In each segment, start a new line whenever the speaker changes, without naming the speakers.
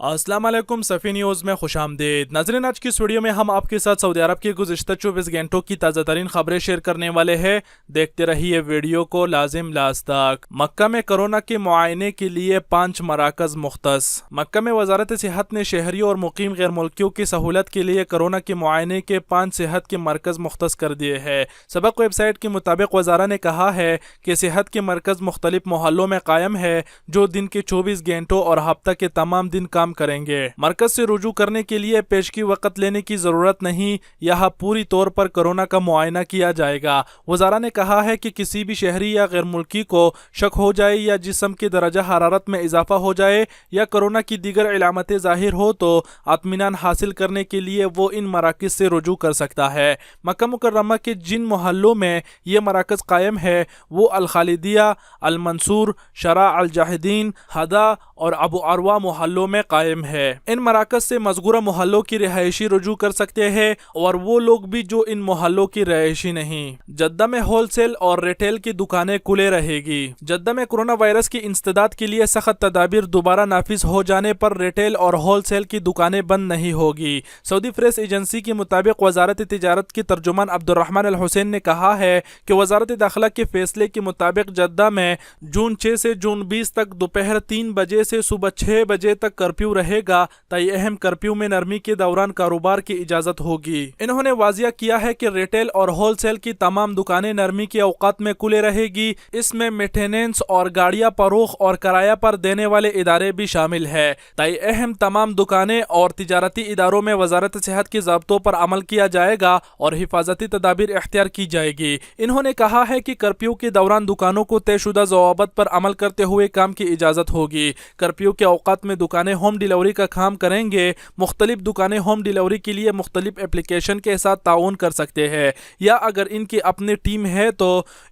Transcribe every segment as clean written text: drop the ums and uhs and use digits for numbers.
अस्सलाम वालेकुम, सफ़ी न्यूज़ में खुश आमदीद। नाज़रीन, आज की इस वीडियो में हम आपके साथ सऊदी अरब की गुज़िश्ता 24 घंटों की ताज़ा तरीन खबरें शेयर करने वाले हैं। देखते रहिए वीडियो को लाजिम लास्ट तक। मक्का में कोरोना के मुआयने के लिए 5 मराकज़ मुख्तस। मक्का में वजारत सेहत ने शहरियों और मुकीम गैर मुल्कियों की सहूलत के लिए कोरोना के मुआयने के 5 सेहत के मरकज़ मुख्तस कर दिए हैं। सबक वेबसाइट के मुताबिक वज़ारा ने कहा है कि सेहत के मरकज़ मुख्तलिफ मोहल्लों में कायम है जो दिन के 24 घंटों और हफ्ता के तमाम दिन काम करेंगे। मरकज से रुजू करने के लिए पेशगी वक़्त लेने की जरूरत नहीं, यहाँ पूरी तौर पर कोरोना का मुआयना किया जाएगा। वज़ारा ने कहा है कि किसी भी शहरी या गैर मुल्की को शक हो जाए या जिस्म की दरजा हरारत में इजाफा हो जाए या कोरोना की दीगर इलामतें जाहिर हो तो इत्मीनान हासिल करने के लिए वो इन मराकज़ से रुजू कर सकता है। मक्का मुकर्रमा के जिन मोहल्लों में ये मराकज़ कायम है वो अल खालिदिया, अल मंसूर, शरा अल जाहिदीन, हदा और अबू अरवा मोहल्लों में कायम है। इन मराकज़ से मज़कूरा मोहल्लों की रिहायशी रुजू कर सकते हैं और वो लोग भी जो इन मोहल्लों की रिहायशी नहीं। जद्दा में होलसेल और रिटेल की दुकानें खुले रहेगी। जद्दा में कोरोना वायरस की इंसदाद के लिए सख्त तदाबीर दोबारा नाफिज हो जाने पर रिटेल और होलसेल की दुकानें बंद नहीं होगी। सऊदी प्रेस एजेंसी के मुताबिक वजारत तिजारत के तर्जुमान अब्दुर्रहमान अल हुसैन ने कहा है कि वजारत दाखिला के फैसले के मुताबिक जद्दा में जून 6 से जून 20 तक दोपहर 3 बजे से सुबह 6 बजे तक कर्फ्यू रहेगा। तय अहम कर्फ्यू में नरमी के दौरान कारोबार की इजाजत होगी। इन्होंने वाजिया किया है कि रिटेल और होलसेल की तमाम दुकानें नरमी के औकात में खुले रहेगी। इसमें मेंटेनेंस और गाड़ियां फरोख्त और किराया पर देने वाले इदारे भी शामिल है। तय अहम तमाम दुकानें और तिजारती इदारों में वजारत सेहत के ज़ाब्तों पर अमल किया जाएगा और हिफाजती तदाबीर इख्तियार की जाएगी। इन्होंने कहा है कि कर्फ्यू के दौरान दुकानों को तयशुदा ज़वाबत पर अमल करते हुए काम की इजाज़त होगी। कर्फ्यू के औकात में दुकानें होम डिलीवरी का काम करेंगे। मुख्तलिफ दुकानें होम डिलीवरी के लिए मुख्तलिफ एप्लीकेशन के साथ ताउन कर सकते हैं या अगर इनकी अपनी टीम है तो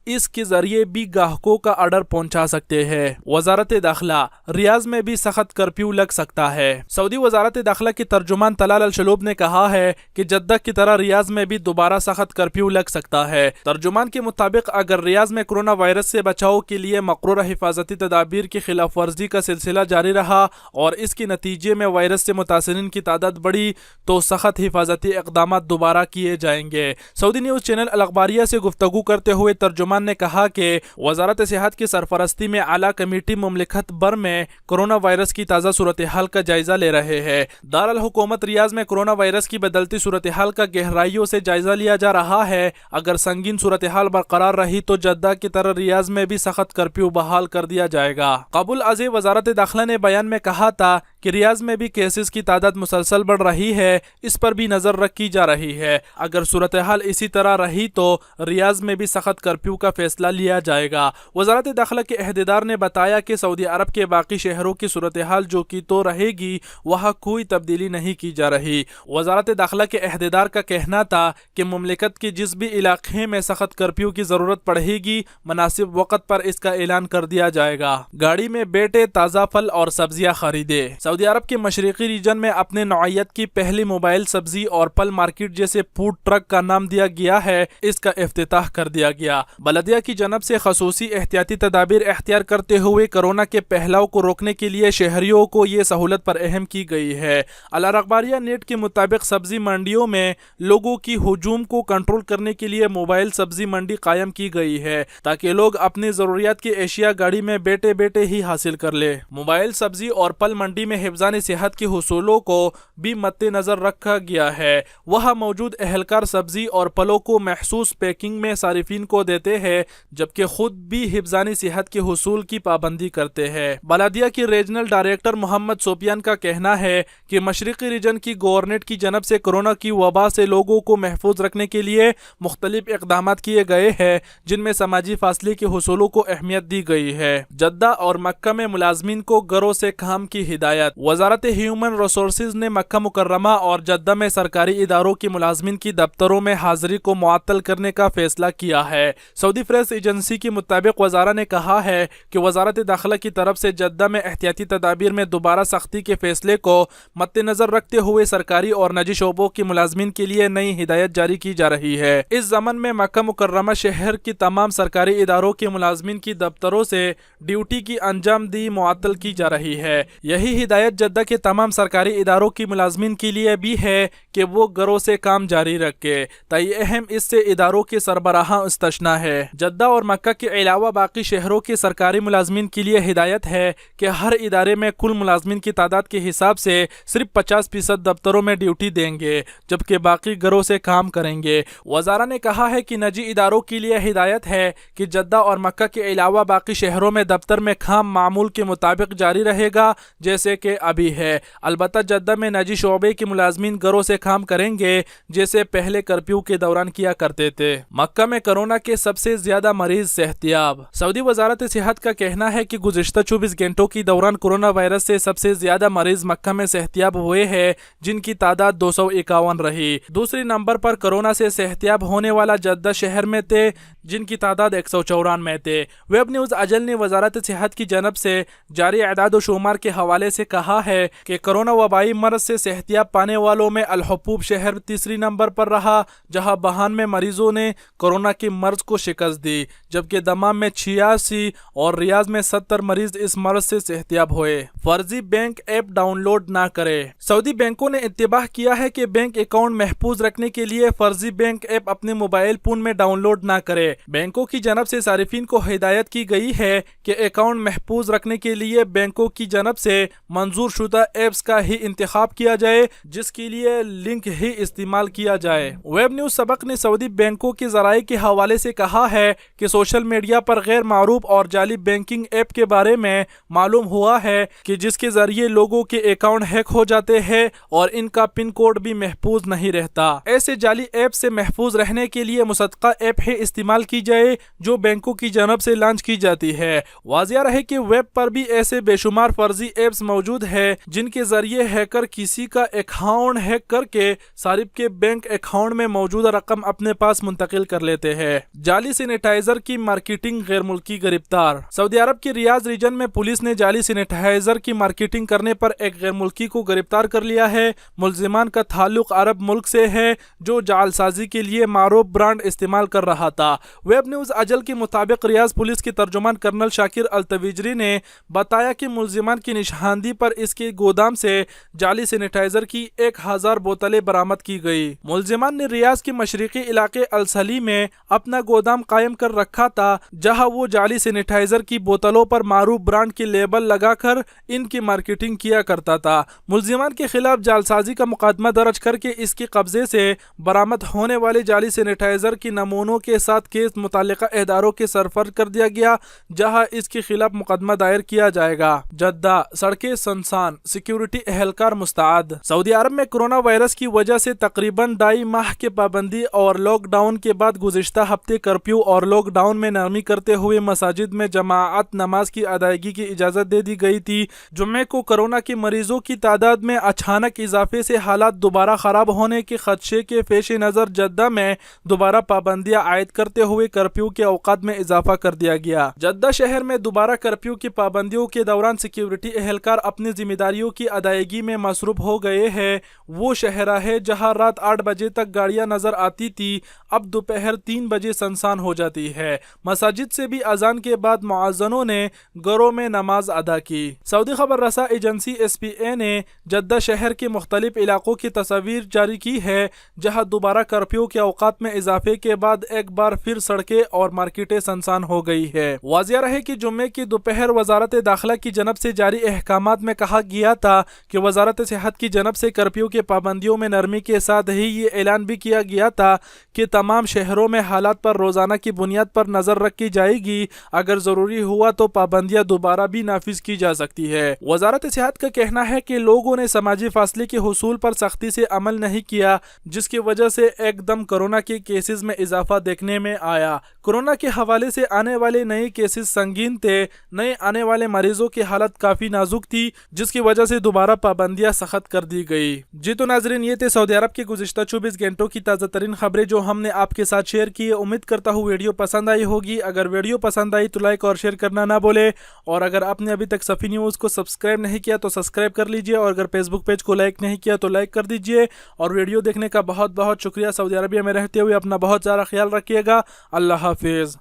इसके जरिए भी ग्राहकों का ऑर्डर पहुंचा सकते हैं। वजारत दाखिला, रियाज में भी सख्त कर्फ्यू लग सकता है। सऊदी वजारत दाखिला के तर्जुमान तलाल अल शलूब ने कहा है कि जद्दा की तरह रियाज में भी दोबारा सख्त कर्फ्यू लग सकता है। तर्जुमान के मुताबिक अगर रियाज में कोरोना वायरस से बचाव के लिए मक़रूरा हिफाजती तदाबीर की खिलाफ वर्जी का सिलसिला जारी रहा और इसके नतीजे में वायरस से मुतासिरीन की तादाद बढ़ी तो सख्त हिफाजती इक़दाम दोबारा किए जाएंगे। सऊदी न्यूज़ चैनल अल अखबारिया से गुफ्तगू करते हुए तर्जुमान ने कहा कि वजारत सेहत की सरफरस्ती में आला कमेटी मुमलिकत भर में कोरोना वायरस की ताज़ा सूरत हाल का जायजा ले रहे हैं। दारुल हुकूमत रियाज में कोरोना वायरस की बदलती सूरत हाल का गहराइयों से जायजा लिया जा रहा है। अगर संगीन सूरत हाल बरकरार रही तो जद्दा की तरह रियाज में भी सख्त कर्फ्यू बहाल कर दिया जाएगा। काबुल अज़े वजारत दाखिला ने बयान में कहा था कि रियाज में भी केसेस की तादाद मुसलसल बढ़ रही है, इस पर भी नजर रखी जा रही है। अगर सूरत हाल इसी तरह रही तो रियाज में भी सख्त कर्फ्यू का फैसला लिया जाएगा। वजारत दाखिला के अहदेदार ने बताया कि सऊदी अरब के बाकी शहरों की सूरत हाल जो की तो रहेगी, वहाँ कोई तब्दीली नहीं की जा रही। वजारत दाखिला के अहदेदार का कहना था कि मुमलिकत के जिस भी इलाके में सख्त कर्फ्यू की जरूरत पड़ेगी मुनासिब वक्त पर इसका ऐलान कर दिया जाएगा। गाड़ी में बैठे ताज़ा फल और सब्जियां खरीदे। सऊदी अरब के मशरिकी रीजन में अपने नौइयत की पहली मोबाइल सब्जी और फल मार्केट जैसे फूड ट्रक का नाम दिया गया है। इसका इफ्तिताह कर दिया गया। बलदिया की जनब से खसूसी एहतियाती तदाबीर इख्तियार करते हुए कोरोना के फैलाव को रोकने के लिए शहरियों को ये सहूलत पर अहम की गई है। अल अखबारिया नेट के मुताबिक सब्जी मंडियों में लोगों की हुजूम को कंट्रोल करने के लिए मोबाइल सब्जी मंडी कायम की गई है ताकि लोग अपनी जरूरियात की एशिया गाड़ी में बैठे बैठे ही हासिल कर ले। मोबाइल सब्जी और फल मंडी में हिफ्ज़ान सेहत के हुसूलों को भी मद्देनजर रखा गया है। वहाँ मौजूद एहलकार सब्जी और फलों को महसूस पैकिंग में सारिफिन को देते हैं जबकि खुद भी हिफ्ज़ान सेहत के हुसूल की पाबंदी करते हैं। बलदिया की रीजनल डायरेक्टर मोहम्मद सोफियान का कहना है कि मशरिकी रीजन की गवर्नमेंट की जनब से कोरोना की वबा से लोगों को महफूज रखने के लिए मुख्तलिफ इक़दामात किए गए हैं जिनमें समाजी फासले के हुसूलों को अहमियत दी गई है। जद्दा और मक्का में मुलाजमीन को घरों से काम की हिदायत। वजारत ह्यूमन रिसोर्सेज ने मक्का मुकर्रमा और जद्दा में सरकारी इदारों के मुलाजमीन की दफ्तरों में हाजिरी को मुअत्तल करने का फैसला किया है। सऊदी प्रेस एजेंसी के मुताबिक वजारा ने कहा है कि वजारत दाखिला की तरफ से जद्दा में एहतियाती तदाबीर में दोबारा सख्ती के फैसले को मद्देनजर रखते हुए सरकारी और निजी शोबों के मुलाजमीन के लिए नई हिदायत जारी की जा रही है। इस ज़मन में मक्का मुकर्रमा शहर की तमाम सरकारी इदारों के मुलाजमीन की दफ्तरों से ड्यूटी की अंजाम दी मुअत्तल की जा रही है। यही हिदायत ہدایت جدہ کے تمام سرکاری اداروں کی ملازمین کے لیے بھی ہے کہ وہ گھروں سے کام جاری رکھے، تئی اہم اس سے اداروں کے سربراہاں استثنا ہے۔ جدہ اور مکہ کے علاوہ باقی شہروں کے سرکاری ملازمین کے لیے ہدایت ہے کہ ہر ادارے میں کل ملازمین کی تعداد کے حساب سے صرف 50% دفتروں میں ڈیوٹی دیں گے، جبکہ باقی گھروں سے کام کریں گے۔ وزارہ نے کہا ہے کہ نجی اداروں کے لیے ہدایت ہے کہ جدہ اور مکہ کے علاوہ باقی شہروں میں دفتر میں کام معمول کے مطابق جاری رہے گا جیسے کہ ابھی ہے، البتہ جدہ میں نجی شعبے کے ملازمین گھروں سے کام کریں گے جیسے پہلے کرفیو کے دوران کیا کرتے تھے۔ مکہ میں کرونا کے سب سے زیادہ مریض صحتیاب۔ سعودی وزارت صحت کا کہنا ہے کہ گزشتہ 24 گھنٹوں کے دوران کورونا وائرس سے سب سے زیادہ مریض مکہ میں صحتیاب ہوئے ہیں، جن کی تعداد 251 رہی۔ دوسری نمبر پر کورونا سے صحتیاب ہونے والا جدہ شہر میں تھے، جن کی تعداد 194 تھے۔ ویب نیوز اجل نے وزارت صحت کی جانب سے جاری اعداد و شمار کے حوالے سے کہا ہے کہ کورونا وبائی مرض سے صحتیاب پانے والوں میں الحبوب شہر تیسری نمبر پر رہا، جہاں بہان میں مریضوں نے کورونا کے مرض کو شکست دی، جبکہ دمام میں 86 اور ریاض میں 70 مریض اس مرض سے صحتیاب ہوئے۔ فرضی بینک ایپ ڈاؤن لوڈ نہ کرے۔ سعودی بینکوں نے انتباہ کیا ہے کہ بینک اکاؤنٹ محفوظ رکھنے کے لیے فرضی بینک ایپ اپنے موبائل فون میں ڈاؤن لوڈ نہ کرے۔ بینکوں کی جانب سے صارفین کو ہدایت کی گئی ہے کہ اکاؤنٹ محفوظ رکھنے کے لیے بینکوں کی جانب سے منظور شدہ ایپس کا ہی انتخاب کیا جائے، جس کے لیے لنک ہی استعمال کیا جائے۔ ویب نیوز سبق نے سعودی بینکوں کے ذرائع کے حوالے سے کہا ہے کہ سوشل میڈیا پر غیر معروف اور جعلی بینکنگ ایپ کے بارے میں معلوم ہوا ہے کہ جس کے ذریعے لوگوں کے اکاؤنٹ ہیک ہو جاتے ہیں اور ان کا پن کوڈ بھی محفوظ نہیں رہتا۔ ایسے جعلی ایپ سے محفوظ رہنے کے لیے مصدقہ ایپ ہی استعمال کی جائے جو بینکوں کی جانب سے لانچ کی جاتی ہے۔ واضح رہے کہ ویب پر بھی ایسے بے شمار فرضی ایپس موجود ہیں جن کے ذریعے ہیکر کسی کا اکاؤنٹ ہیک کر کے صارف کے بینک اکاؤنٹ میں موجودہ رقم اپنے پاس منتقل کر لیتے ہیں۔ جعلی سینیٹائزر کی مارکیٹنگ، غیر ملکی گرفتار۔ سعودی عرب کے ریاض ریجن میں پولیس نے جعلی سینیٹائزر کی مارکیٹنگ کرنے پر ایک غیر ملکی کو گرفتار کر لیا ہے۔ ملزمان کا تعلق عرب ملک سے ہے جو جعل سازی کے لیے معروف برانڈ استعمال کر رہا تھا۔ ویب نیوز اجل کے مطابق ریاض پولیس کے ترجمان کرنل شاکر التویجری نے بتایا کہ ملزمان کی نشاندہی پر اس کے گودام سے جعلی سینیٹائزر کی 1000 بوتلیں برآمد کی گئی۔ ملزمان نے ریاض کے مشرقی علاقے السلی میں اپنا گودام قائم کر رکھا تھا، جہاں وہ جعلی سینیٹائزر کی بوتلوں پر معروف برانڈ کے لیبل لگا کر ان کی مارکیٹنگ کیا کرتا تھا۔ ملزمان کے خلاف جعل سازی کا مقدمہ درج کر کے اس کے قبضے سے برآمد ہونے والے جعلی سینیٹائزر کے نمونوں کے ساتھ کیس متعلقہ اداروں کے سرفر کر دیا گیا، جہاں اس کے خلاف مقدمہ دائر کیا جائے گا۔ جدہ سڑکیں سنسان، سیکیورٹی اہلکار مستعد۔ سعودی عرب میں کورونا وائرس کی وجہ سے تقریباً 2.5 ماہ کے پابندی اور لاک ڈاؤن کے بعد گزشتہ ہفتے کرفیو اور لاک ڈاؤن میں نرمی کرتے ہوئے مساجد میں جماعت نماز کی ادائیگی کی اجازت دے دی گئی تھی۔ جمعے کو کورونا کے مریضوں کی تعداد میں اچانک اضافے سے حالات دوبارہ خراب ہونے کے خدشے کے پیش نظر جدہ میں دوبارہ پابندیاں عائد کرتے ہوئے کرفیو کے اوقات میں اضافہ کر دیا گیا۔ جدہ شہر میں دوبارہ کرفیو کی پابندیوں کے دوران سیکیورٹی اہلکار اپنی ذمہ داریوں کی ادائیگی میں مصروف ہو گئے ہیں۔ وہ شہراہیں جہاں رات 8 بجے تک گاڑیاں نظر آتی تھی، اب دوپہر 3 بجے سنسان ہو جاتی ہے۔ مساجد سے بھی اذان کے بعد مؤذنوں نے گھروں میں نماز ادا کی۔ سعودی خبر رساں ایجنسی SPA نے جدہ شہر کے مختلف علاقوں کی تصاویر جاری کی ہے، جہاں دوبارہ کرفیو کے اوقات میں اضافے کے بعد ایک بار پھر سڑکیں اور مارکیٹیں سنسان ہو گئی ہے۔ واضح رہے کہ جمعے کی دوپہر وزارت داخلہ کی جانب سے جاری احکامات میں کہا گیا تھا کہ وزارت صحت کی جانب سے کرفیو کے پابندیوں میں نرمی کے ساتھ ہی یہ اعلان بھی کیا گیا تھا کہ تمام شہروں میں حالات پر روزانہ کی بنیاد پر نظر رکھی جائے گی، اگر ضروری ہوا تو پابندیاں دوبارہ بھی نافذ کی جا سکتی ہے۔ وزارت صحت کا کہنا ہے کہ لوگوں نے سماجی فاصلے کے حصول پر سختی سے عمل نہیں کیا، جس کی وجہ سے ایک دم کورونا کے کیسز میں اضافہ دیکھنے میں آیا۔ کورونا کے حوالے سے آنے والے نئے کیسز سنگین تھے، نئے آنے والے مریضوں کی حالت کافی نازک تھی، جس کی وجہ سے دوبارہ پابندیاں سخت کر دی گئی۔ جی تو ناظرین، یہ تھے سعودی عرب کے گزشتہ 24 گھنٹوں کی تازہ ترین خبریں جو ہم نے آپ کے ساتھ شیئر کی۔ امید کرتا ہوں ویڈیو پسند آئی ہوگی۔ اگر ویڈیو پسند آئی تو لائک اور شیئر کرنا نہ بھولے، اور اگر آپ نے ابھی تک صفی نیوز کو سبسکرائب نہیں کیا تو سبسکرائب کر لیجئے، اور اگر فیس بک پیج کو لائک نہیں کیا تو لائک کر دیجئے۔ اور ویڈیو دیکھنے کا بہت بہت شکریہ۔ سعودی عربیہ میں رہتے ہوئے اپنا بہت سارا خیال رکھیے گا۔ اللہ حافظ۔